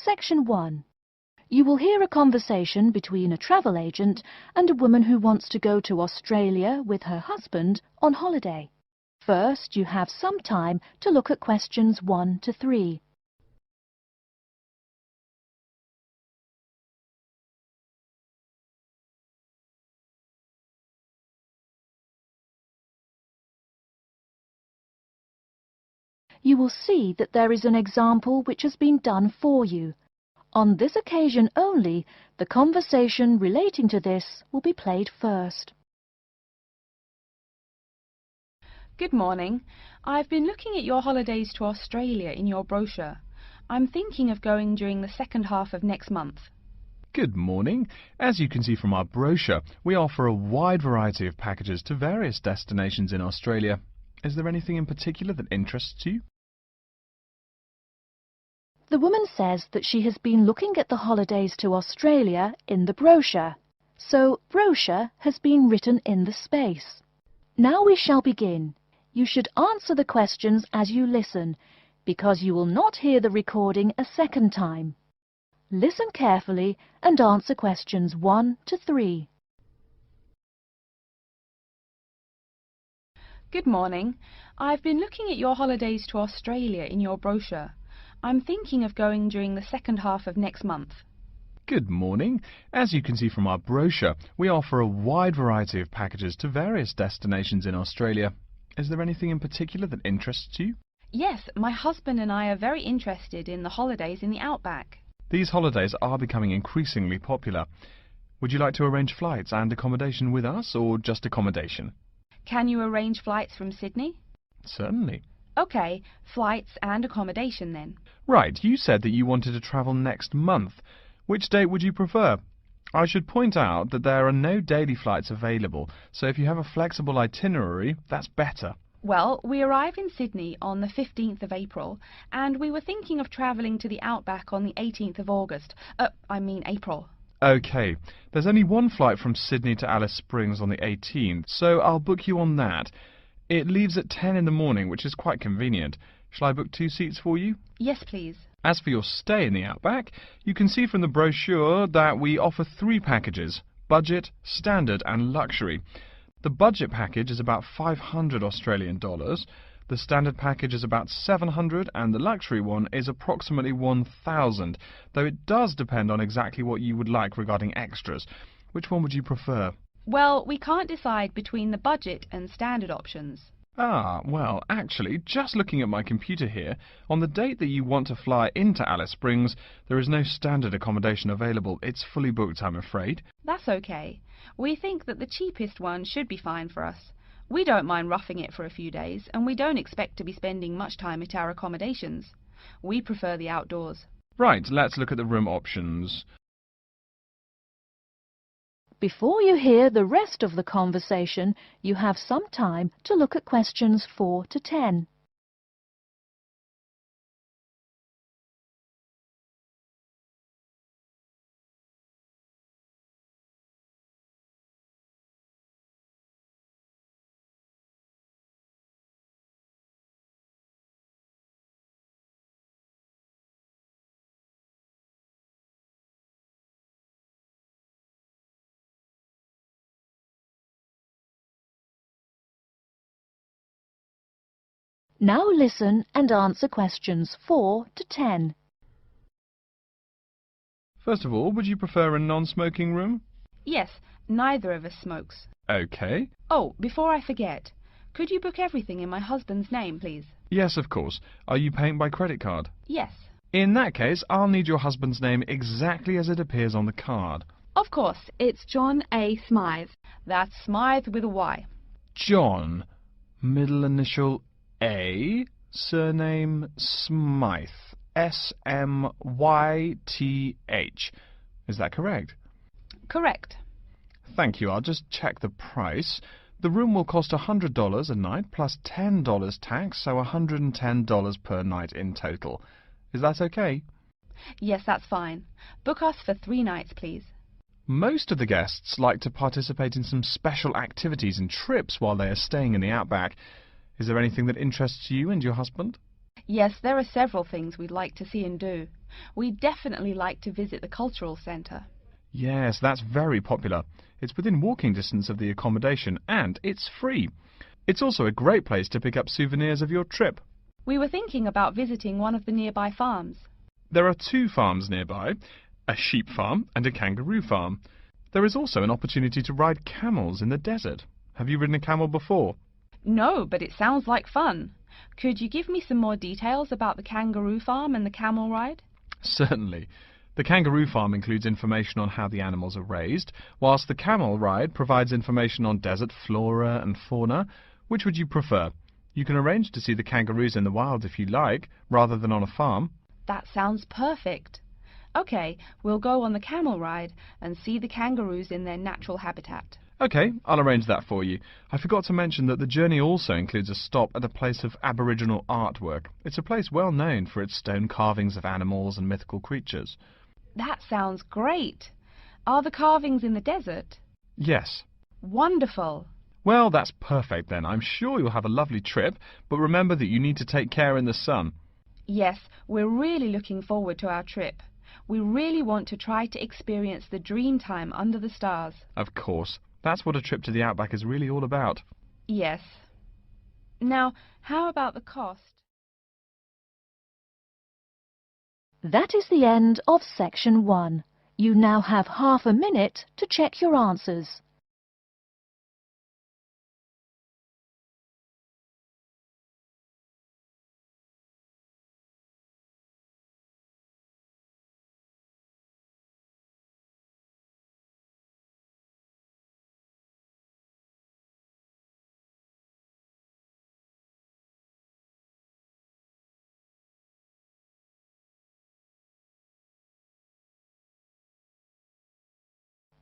Section 1. You will hear a conversation between a travel agent and a woman who wants to go to Australia with her husband on holiday. First, you have some time to look at questions 1 to 3. You will see that there is an example which has been done for you. On this occasion only, the conversation relating to this will be played first. Good morning. I've been looking at your holidays to Australia in your brochure. I'm thinking of going during the second half of next month. Good morning. As you can see from our brochure, we offer a wide variety of packages to various destinations in Australia. Is there anything in particular that interests you? The woman says that she has been looking at the holidays to Australia in the brochure, so brochure has been written in the space. Now we shall begin. You should answer the questions as you listen, because you will not hear the recording a second time. Listen carefully and answer questions 1 to 3. Good morning. I've been looking at your holidays to Australia in your brochure. I'm thinking of going during the second half of next month. Good morning. As you can see from our brochure, we offer a wide variety of packages to various destinations in Australia. Is there anything in particular that interests you? Yes, my husband and I are very interested in the holidays in the outback. These holidays are becoming increasingly popular. Would you like to arrange flights and accommodation with us, or just accommodation? Can you arrange flights from Sydney? Certainly. OK, flights and accommodation then. Right, you said that you wanted to travel next month. Which date would you prefer? I should point out that there are no daily flights available, so if you have a flexible itinerary, that's better. Well, we arrive in Sydney on the 15th of April, and we were thinking of travelling to the outback on the 18th of August. April. OK, there's only one flight from Sydney to Alice Springs on the 18th, so I'll book you on that. It leaves at 10 in the morning, which is quite convenient. Shall I book 2 seats for you? Yes, please. As for your stay in the outback, you can see from the brochure that we offer 3 packages: budget, standard and luxury. The budget package is about $500 Australian dollars, the standard package is about $700 and the luxury one is approximately $1,000, though it does depend on exactly what you would like regarding extras. Which one would you prefer? Well, we can't decide between the budget and standard options. Well, actually, just looking at my computer here, on the date that you want to fly into Alice Springs, there is no standard accommodation available. It's fully booked, I'm afraid. That's okay. We think that the cheapest one should be fine for us. We don't mind roughing it for a few days, and we don't expect to be spending much time at our accommodations. We prefer the outdoors. Right, let's look at the room options. Before you hear the rest of the conversation, you have some time to look at questions 4 to 10. Now listen and answer questions 4 to 10. First of all, would you prefer a non-smoking room? Yes, neither of us smokes. OK. Oh, before I forget, could you book everything in my husband's name, please? Yes, of course. Are you paying by credit card? Yes. In that case, I'll need your husband's name exactly as it appears on the card. Of course, it's John A. Smythe. That's Smythe with a Y. John, middle initial A, surname Smythe, S-M-Y-T-H. Is that correct? Correct. Thank you. I'll just check the price. The room will cost $100 a night plus $10 tax, so $110 per night in total. Is that okay? Yes, that's fine. Book us for 3 nights, please. Most of the guests like to participate in some special activities and trips while they are staying in the outback. Is there anything that interests you and your husband? Yes, there are several things we'd like to see and do. We'd definitely like to visit the cultural centre. Yes, that's very popular. It's within walking distance of the accommodation and it's free. It's also a great place to pick up souvenirs of your trip. We were thinking about visiting one of the nearby farms. There are 2 farms nearby, a sheep farm and a kangaroo farm. There is also an opportunity to ride camels in the desert. Have you ridden a camel before? No, but it sounds like fun. Could you give me some more details about the kangaroo farm and the camel ride? Certainly. The kangaroo farm includes information on how the animals are raised, whilst the camel ride provides information on desert flora and fauna. Which would you prefer? You can arrange to see the kangaroos in the wild if you like, rather than on a farm. That sounds perfect. Okay, we'll go on the camel ride and see the kangaroos in their natural habitat. Okay, I'll arrange that for you. I forgot to mention that the journey also includes a stop at a place of Aboriginal artwork. It's a place well known for its stone carvings of animals and mythical creatures. That sounds great. Are the carvings in the desert? Yes. Wonderful. Well, that's perfect then. I'm sure you'll have a lovely trip, but remember that you need to take care in the sun. Yes, we're really looking forward to our trip. We really want to try to experience the dream time under the stars. Of course. That's what a trip to the outback is really all about. Yes. Now, how about the cost? That is the end of section 1. You now have half a minute to check your answers.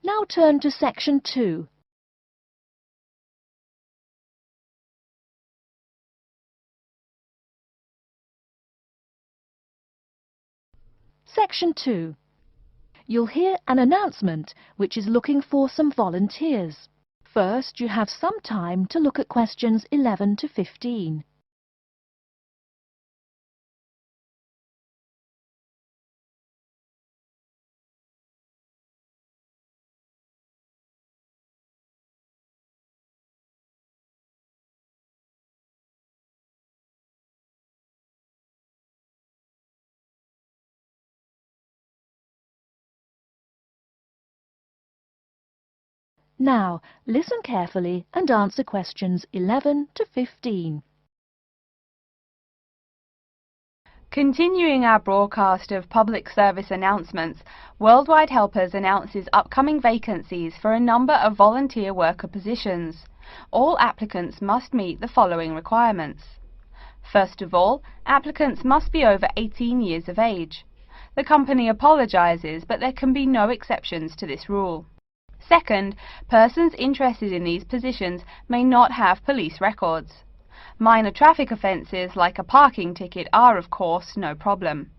Now turn to section 2. Section 2. You'll hear an announcement which is looking for some volunteers. First, you have some time to look at questions 11 to 15. Now, listen carefully and answer questions 11 to 15. Continuing our broadcast of public service announcements, Worldwide Helpers announces upcoming vacancies for a number of volunteer worker positions. All applicants must meet the following requirements. First of all, applicants must be over 18 years of age. The company apologises, but there can be no exceptions to this rule. Second, persons interested in these positions may not have police records. Minor traffic offences like a parking ticket are, of course, no problem.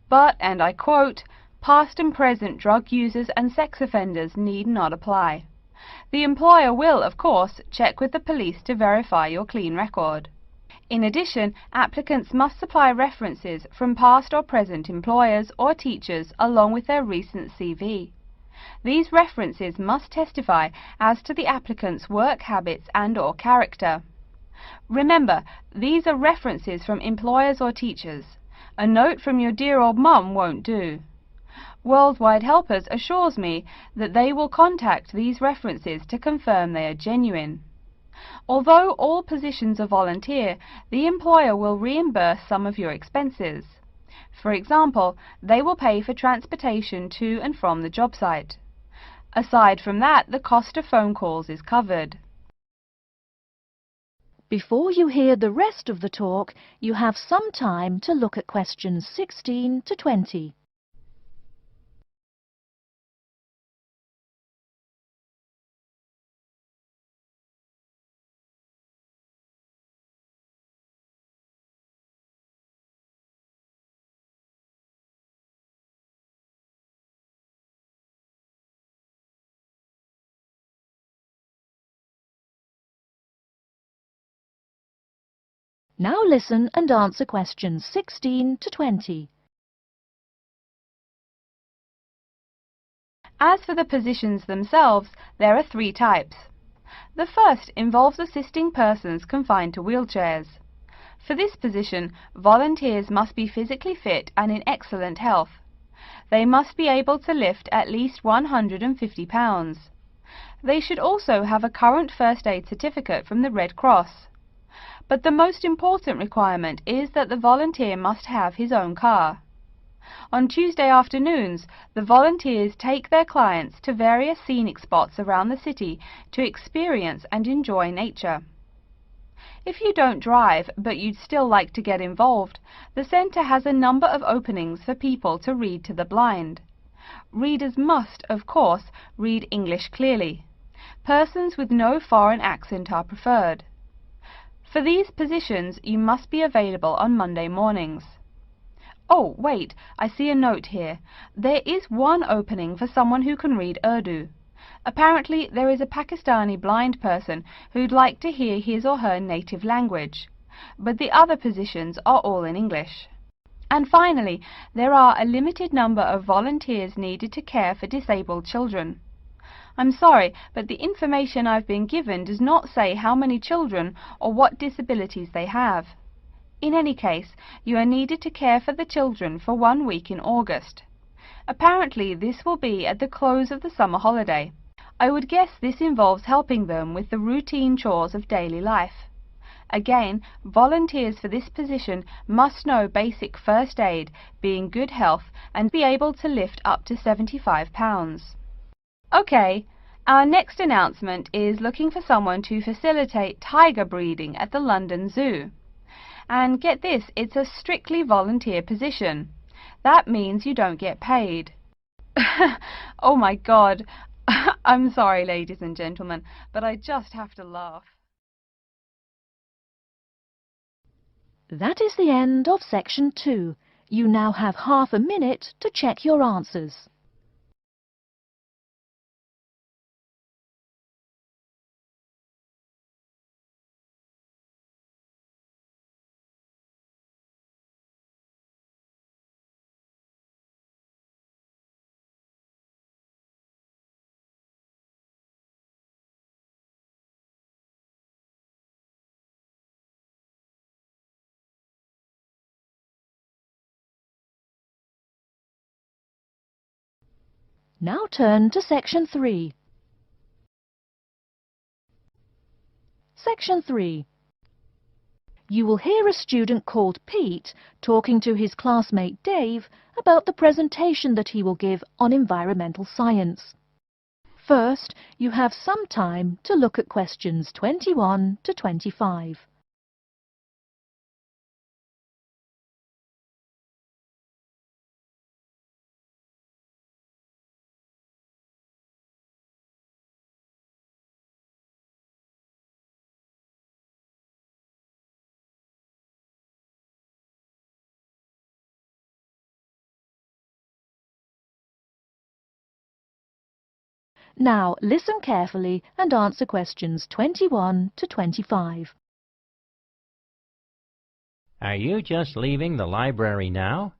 But, and I quote, past and present drug users and sex offenders need not apply. The employer will, of course, check with the police to verify your clean record. In addition, applicants must supply references from past or present employers or teachers along with their recent CV. These references must testify as to the applicant's work habits and/or character. Remember, these are references from employers or teachers. A note from your dear old mum won't do. Worldwide Helpers assures me that they will contact these references to confirm they are genuine. Although all positions are volunteer, the employer will reimburse some of your expenses. For example, they will pay for transportation to and from the job site. Aside from that, the cost of phone calls is covered. Before you hear the rest of the talk, you have some time to look at questions 16 to 20. Now listen and answer questions 16 to 20. As for the positions themselves, there are three types. The first involves assisting persons confined to wheelchairs. For this position, volunteers must be physically fit and in excellent health. They must be able to lift at least 150 pounds. They should also have a current first aid certificate from the Red Cross. But the most important requirement is that the volunteer must have his own car. On Tuesday afternoons, the volunteers take their clients to various scenic spots around the city to experience and enjoy nature. If you don't drive, but you'd still like to get involved, the centre has a number of openings for people to read to the blind. Readers must, of course, read English clearly. Persons with no foreign accent are preferred. For these positions, you must be available on Monday mornings. Oh, wait, I see a note here. There is one opening for someone who can read Urdu. Apparently, there is a Pakistani blind person who'd like to hear his or her native language, but the other positions are all in English. And finally, there are a limited number of volunteers needed to care for disabled children. I'm sorry, but the information I've been given does not say how many children or what disabilities they have. In any case, you are needed to care for the children for 1 week in August. Apparently, this will be at the close of the summer holiday. I would guess this involves helping them with the routine chores of daily life. Again, volunteers for this position must know basic first aid, be in good health, and be able to lift up to 75 pounds. Okay, our next announcement is looking for someone to facilitate tiger breeding at the London Zoo. And get this, it's a strictly volunteer position. That means you don't get paid. Oh my God, I'm sorry, ladies and gentlemen, but I just have to laugh. That is the end of section 2. You now have half a minute to check your answers. Now turn to section 3. Section 3. You will hear a student called Pete talking to his classmate Dave about the presentation that he will give on environmental science. First, you have some time to look at questions 21 to 25. Now listen carefully and answer questions 21 to 25. Are you just leaving the library now?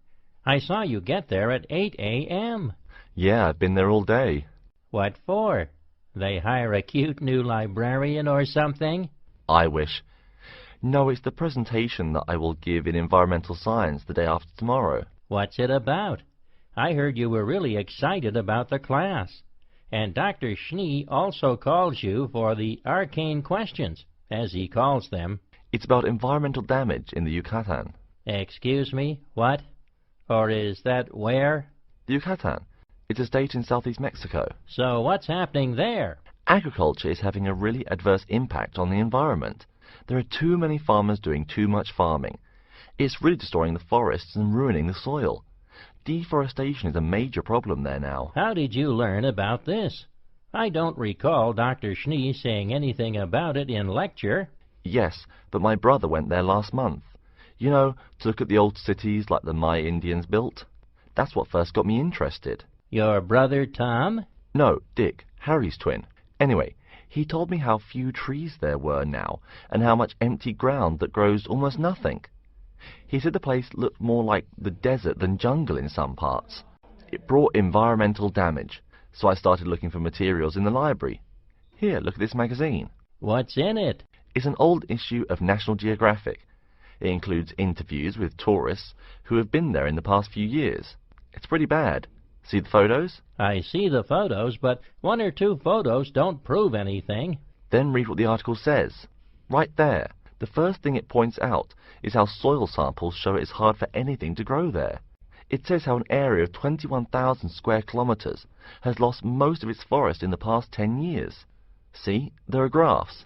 I saw you get there at 8 a.m. Yeah, I've been there all day. What for? They hire a cute new librarian or something? I wish. No, it's the presentation that I will give in environmental science the day after tomorrow. What's it about? I heard you were really excited about the class. And Dr. Schnee also calls you for the arcane questions, as he calls them. It's about environmental damage in the Yucatan. Excuse me, what? Or is that where? The Yucatan. It's a state in southeast Mexico. So what's happening there? Agriculture is having a really adverse impact on the environment. There are too many farmers doing too much farming. It's really destroying the forests and ruining the soil. Deforestation is a major problem there now. How did you learn about this? I don't recall Dr. Schnee saying anything about it in lecture. Yes, but my brother went there last month. You know, to look at the old cities like the Maya Indians built. That's what first got me interested. Your brother Tom? No, Dick, Harry's twin. Anyway, he told me how few trees there were now, and how much empty ground that grows almost nothing. He said the place looked more like the desert than jungle in some parts. It brought environmental damage. So I started looking for materials in the library. Here, look at this magazine. What's in it? It's an old issue of National Geographic. It includes interviews with tourists who have been there in the past few years. It's pretty bad. See the photos? I see the photos, but one or two photos don't prove anything. Then read what the article says. Right there. The first thing it points out is how soil samples show it's hard for anything to grow there. It says how an area of 21,000 square kilometers has lost most of its forest in the past 10 years. See, there are graphs.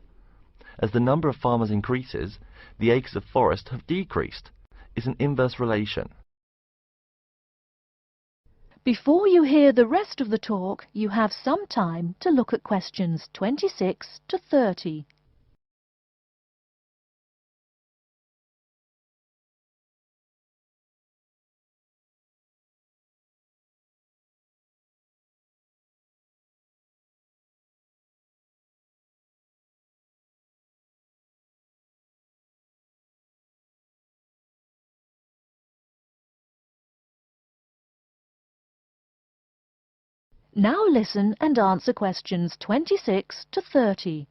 As the number of farmers increases, the acres of forest have decreased. It's an inverse relation. Before you hear the rest of the talk, you have some time to look at questions 26 to 30. Now listen and answer questions 26 to 30.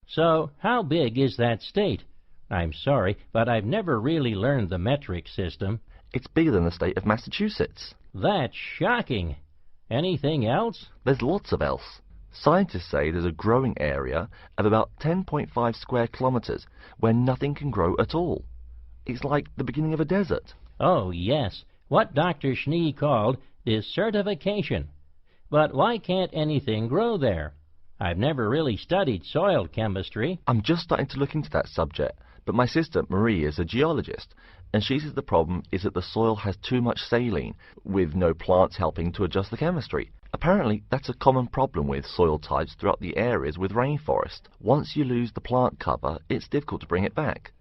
So, how big is that state? I'm sorry, but I've never really learned the metric system. It's bigger than the state of Massachusetts. That's shocking. Anything else? There's lots of else. Scientists say there's a growing area of about 10.5 square kilometers where nothing can grow at all. It's like the beginning of a desert. Oh, yes. What Dr. Schnee called desertification. But why can't anything grow there? I've never really studied soil chemistry. I'm just starting to look into that subject, but my sister Marie is a geologist, and she says the problem is that the soil has too much saline, with no plants helping to adjust the chemistry. Apparently, that's a common problem with soil types throughout the areas with rainforest. Once you lose the plant cover, it's difficult to bring it back.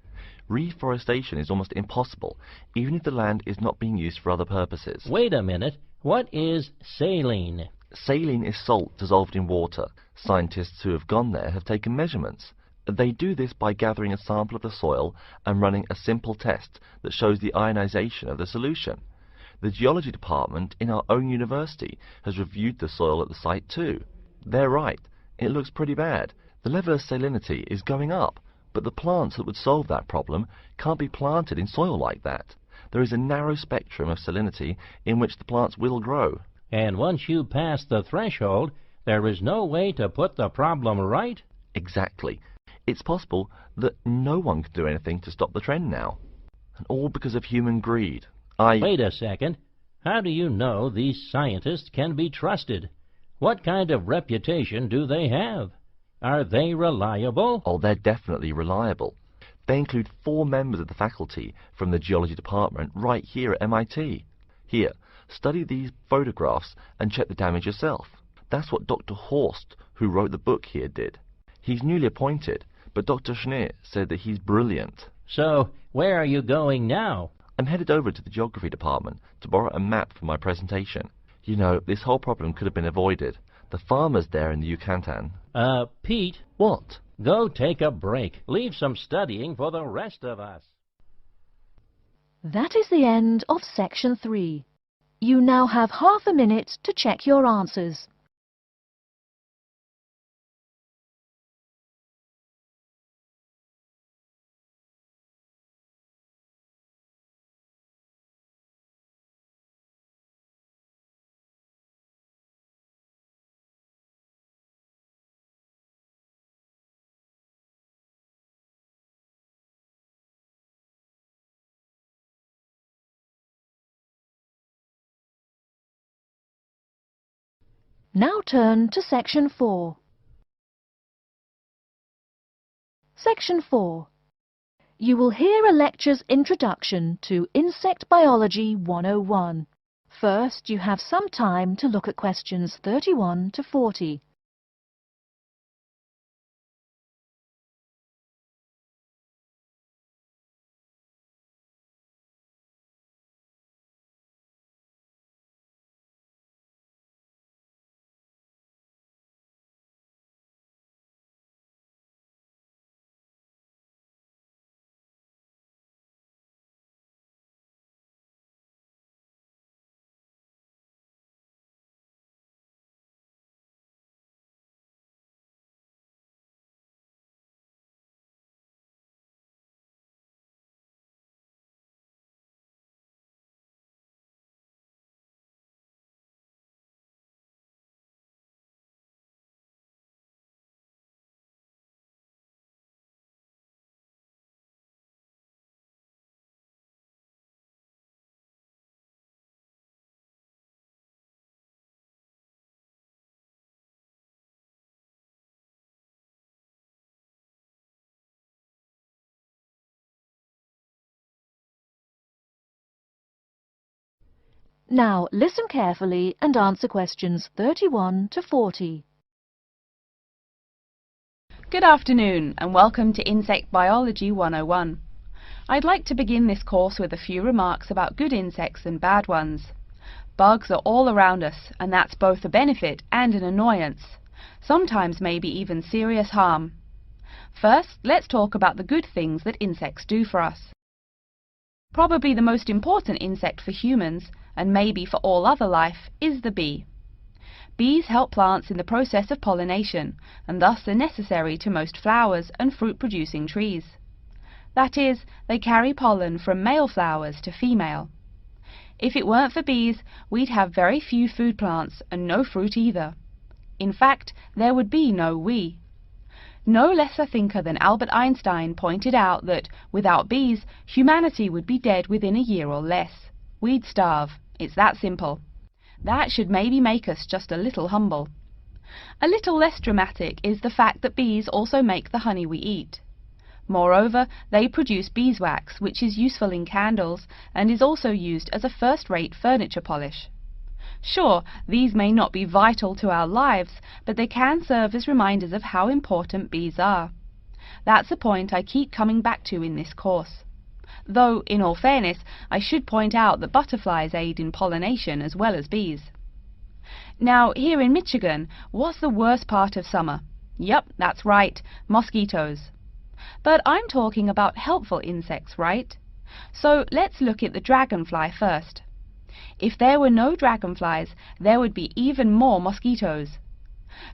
Reforestation is almost impossible, even if the land is not being used for other purposes. Wait a minute. What is saline? Saline is salt dissolved in water. Scientists who have gone there have taken measurements. They do this by gathering a sample of the soil and running a simple test that shows the ionization of the solution. The geology department in our own university has reviewed the soil at the site too. They're right. It looks pretty bad. The level of salinity is going up. But the plants that would solve that problem can't be planted in soil like that. There is a narrow spectrum of salinity in which the plants will grow. And once you pass the threshold, there is no way to put the problem right? Exactly. It's possible that no one can do anything to stop the trend now. And all because of human greed. Wait a second. How do you know these scientists can be trusted? What kind of reputation do they have? Are they reliable? Oh, they're definitely reliable. They include 4 members of the faculty from the geology department right here at MIT. Here, study these photographs and check the damage yourself. That's what Dr. Horst, who wrote the book here, did. He's newly appointed, but Dr. Schnee said that he's brilliant. So, where are you going now? I'm headed over to the geography department to borrow a map for my presentation. You know, this whole problem could have been avoided. The farmers there in the Yucatan... Pete. What? Go take a break. Leave some studying for the rest of us. That is the end of section 3. You now have half a minute to check your answers. Now turn to section 4. Section 4. You will hear a lecture's introduction to Insect Biology 101. First, you have some time to look at questions 31 to 40. Now listen carefully and answer questions 31 to 40. Good afternoon and welcome to Insect Biology 101. I'd like to begin this course with a few remarks about good insects and bad ones. Bugs are all around us, and that's both a benefit and an annoyance, sometimes maybe even serious harm. First, let's talk about the good things that insects do for us. Probably the most important insect for humans, and maybe for all other life, is the bee. Bees help plants in the process of pollination, and thus are necessary to most flowers and fruit-producing trees. That is, they carry pollen from male flowers to female. If it weren't for bees, we'd have very few food plants and no fruit either. In fact, there would be no we. No less a thinker than Albert Einstein pointed out that, without bees, humanity would be dead within a year or less. We'd starve. It's that simple. That should maybe make us just a little humble. A little less dramatic is the fact that bees also make the honey we eat. Moreover, they produce beeswax, which is useful in candles and is also used as a first-rate furniture polish. Sure, these may not be vital to our lives, but they can serve as reminders of how important bees are. That's a point I keep coming back to in this course. Though, in all fairness, I should point out that butterflies aid in pollination as well as bees. Now, here in Michigan, what's the worst part of summer? Yep, that's right, mosquitoes. But I'm talking about helpful insects, right? So let's look at the dragonfly first. If there were no dragonflies, there would be even more mosquitoes.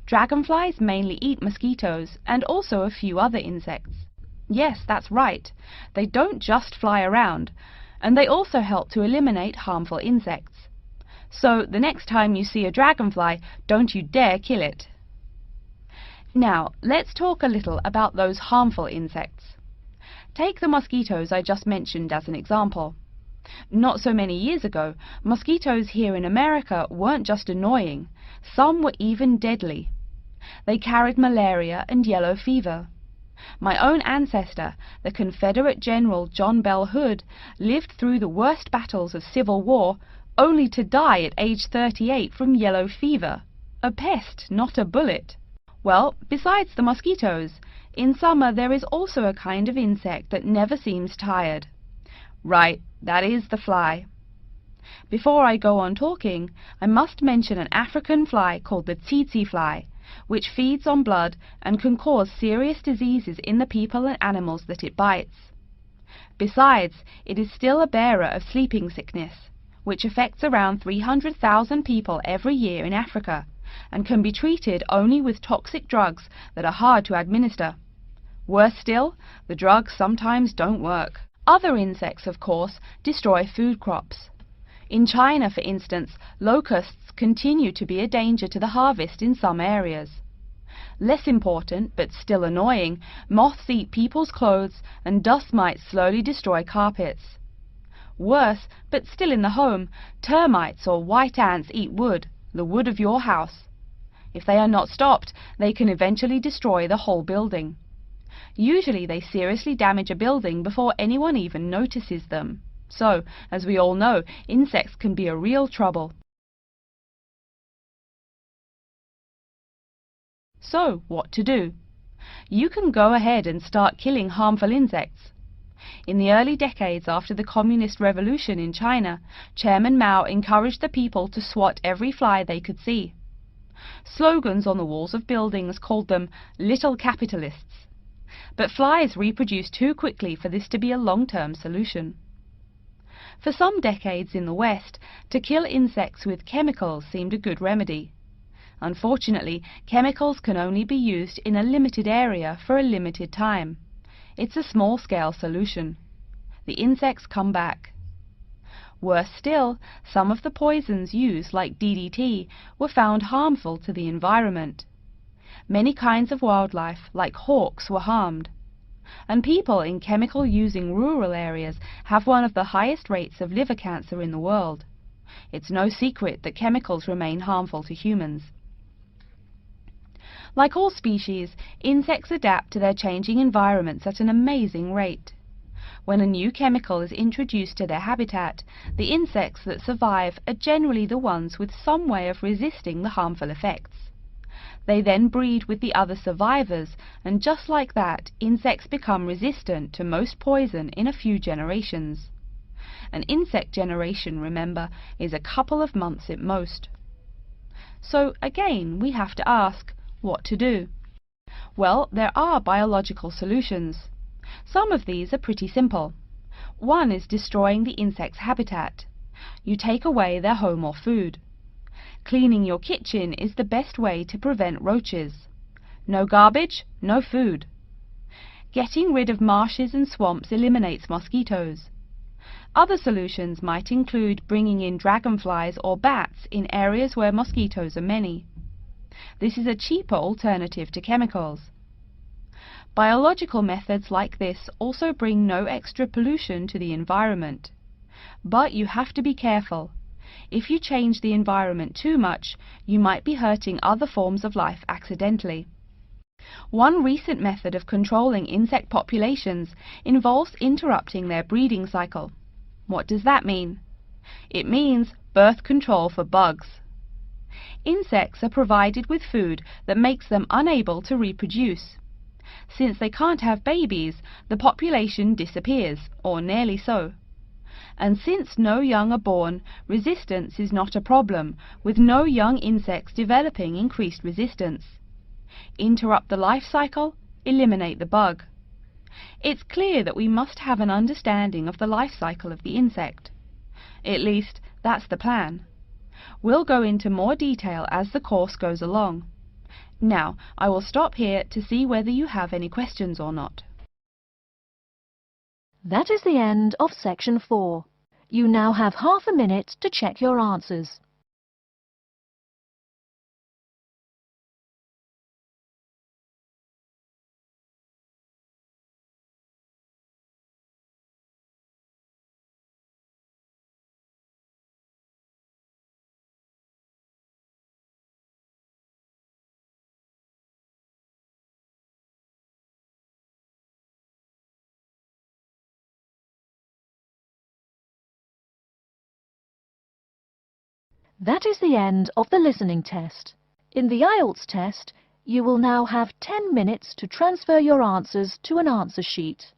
Dragonflies mainly eat mosquitoes and also a few other insects. Yes, that's right. They don't just fly around, and they also help to eliminate harmful insects. So the next time you see a dragonfly, don't you dare kill it. Now, let's talk a little about those harmful insects. Take the mosquitoes I just mentioned as an example. Not so many years ago, mosquitoes here in America weren't just annoying, some were even deadly. They carried malaria and yellow fever. My own ancestor, the Confederate General John Bell Hood, lived through the worst battles of Civil War, only to die at age 38 from yellow fever. A pest, not a bullet. Well, besides the mosquitoes, in summer there is also a kind of insect that never seems tired. Right, that is the fly. Before I go on talking, I must mention an African fly called the tsetse fly, which feeds on blood and can cause serious diseases in the people and animals that it bites. Besides, it is still a bearer of sleeping sickness, which affects around 300,000 people every year in Africa, and can be treated only with toxic drugs that are hard to administer. Worse still, the drugs sometimes don't work. Other insects, of course, destroy food crops. In China, for instance, locusts continue to be a danger to the harvest in some areas. Less important, but still annoying, moths eat people's clothes and dust mites slowly destroy carpets. Worse, but still in the home, termites or white ants eat wood, the wood of your house. If they are not stopped, they can eventually destroy the whole building. Usually they seriously damage a building before anyone even notices them. So, as we all know, insects can be a real trouble. So, what to do? You can go ahead and start killing harmful insects. In the early decades after the Communist Revolution in China, Chairman Mao encouraged the people to swat every fly they could see. Slogans on the walls of buildings called them "little capitalists." But flies reproduce too quickly for this to be a long-term solution. For some decades in the West, to kill insects with chemicals seemed a good remedy. Unfortunately, chemicals can only be used in a limited area for a limited time. It's a small-scale solution. The insects come back. Worse still, some of the poisons used, like DDT, were found harmful to the environment. Many kinds of wildlife, like hawks, were harmed. And people in chemical-using rural areas have one of the highest rates of liver cancer in the world. It's no secret that chemicals remain harmful to humans. Like all species, insects adapt to their changing environments at an amazing rate. When a new chemical is introduced to their habitat, the insects that survive are generally the ones with some way of resisting the harmful effects. They then breed with the other survivors, and just like that, insects become resistant to most poison in a few generations. An insect generation, remember, is a couple of months at most. So again, we have to ask, what to do? Well, there are biological solutions. Some of these are pretty simple. One is destroying the insect's habitat. You take away their home or food. Cleaning your kitchen is the best way to prevent roaches. No garbage, no food. Getting rid of marshes and swamps eliminates mosquitoes. Other solutions might include bringing in dragonflies or bats in areas where mosquitoes are many. This is a cheaper alternative to chemicals. Biological methods like this also bring no extra pollution to the environment. But you have to be careful. If you change the environment too much, you might be hurting other forms of life accidentally. One recent method of controlling insect populations involves interrupting their breeding cycle. What does that mean? It means birth control for bugs. Insects are provided with food that makes them unable to reproduce. Since they can't have babies, the population disappears, or nearly so. And since no young are born, resistance is not a problem, with no young insects developing increased resistance. Interrupt the life cycle, eliminate the bug. It's clear that we must have an understanding of the life cycle of the insect. At least, that's the plan. We'll go into more detail as the course goes along. Now, I will stop here to see whether you have any questions or not. That is the end of section 4. You now have half a minute to check your answers. That is the end of the listening test. In the IELTS test, you will now have 10 minutes to transfer your answers to an answer sheet.